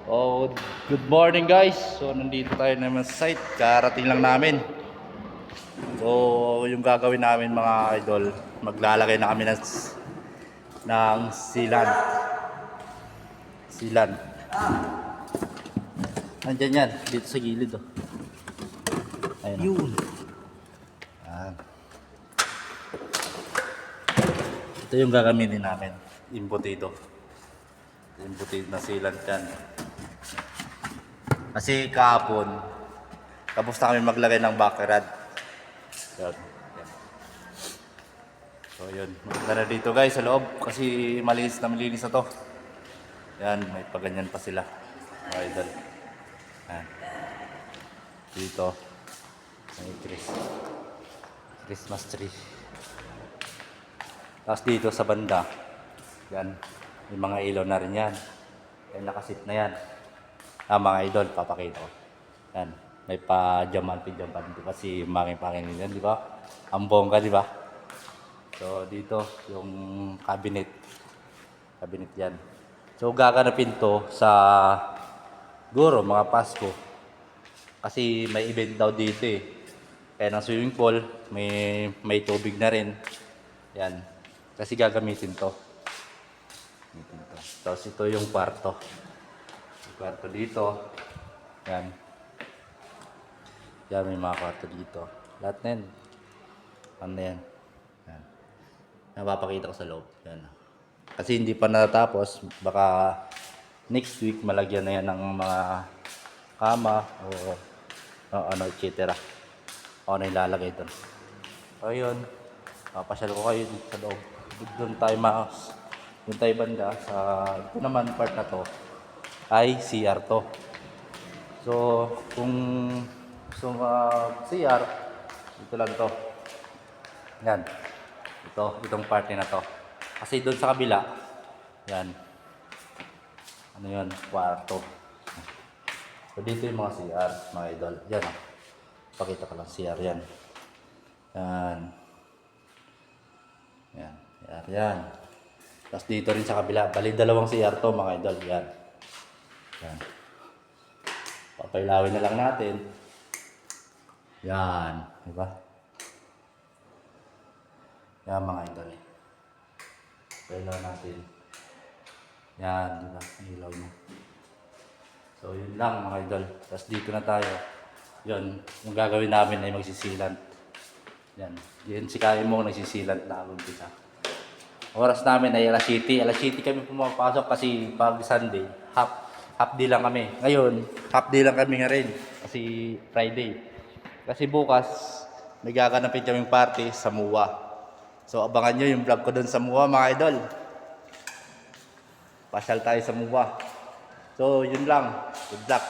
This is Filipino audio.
Oh, good morning guys. So nandito tayo naman sa site. Karating lang namin. So yung gagawin namin mga idol, maglalagay na kami ng sealant. Sealant. Nandiyan yan, dito sa gilid oh. Ayun. Yun. Yan. Ito yung gagamitin namin. Embutido. Embutido na sealant yan. Kasi kahapon, tapos na kami maglagay ng backrad. Yan. So yun, maganda na dito guys sa loob kasi malinis na to. Yan, may paganyan pa sila. Mga idol. Yan. Dito, may Christmas tree. Tapos dito sa banda, yan, may mga ilaw na rin yan. Yan, nakasit na yan. Mga idol, papakita ko. Yan, may pa-jaman. Di ba si Manging Panginin yan, di ba? Ang bongga, di ba? So, dito, yung cabinet. Cabinet yan. So, gaganapin to sa siguro, mga Pasko. Kasi may event daw dito eh. Kaya ng swimming pool, may tubig na rin. Yan. Kasi gagamitin to. Tapos ito yung kwarto. Kwarto dito. Yan. Yan, may mga kwarto dito. Lahat na yan. Ano yan? Yan. Napapakita ko sa loob. Yan. Kasi hindi pa natatapos. Baka next week malagyan na yan ng mga kama o ano, etc. O ano ilalagay doon. So yun. Papasyal ko kayo sa loob. Doon tayo banda. Ito naman part na to ay CR to. So, kung gusto CR, ito lang to. Yan. Itong parte na to. Kasi doon sa kabila, yan. Ano yun? Kwarto. So, dito yung mga CR, mga idol. Yan. Pakita ko lang CR yan. Yan. Yan. Yan. Tapos dito rin sa kabila. Bali, dalawang CR to, mga idol. Yan. Yan. Papailawin na lang natin. Yan. Diba? Yan mga idol. Pailaw natin. Yan. Diba? Ilaw mo. So yun lang mga idol. Tapos dito na tayo. Yun. Yung gagawin namin ay magsisilant. Yan. Yun si Kain mo nagsisilant na umpisa. Oras namin ay alas 7. Alas 7 kami pumapasok kasi pag Sunday, half day lang kami. Ngayon, half day lang kami nga rin. Kasi Friday. Kasi bukas, may gaganapin kaming party sa MUA. So abangan nyo yung vlog ko dun sa MUA mga idol. Pasyal tayo sa MUA. So yun lang. Good luck.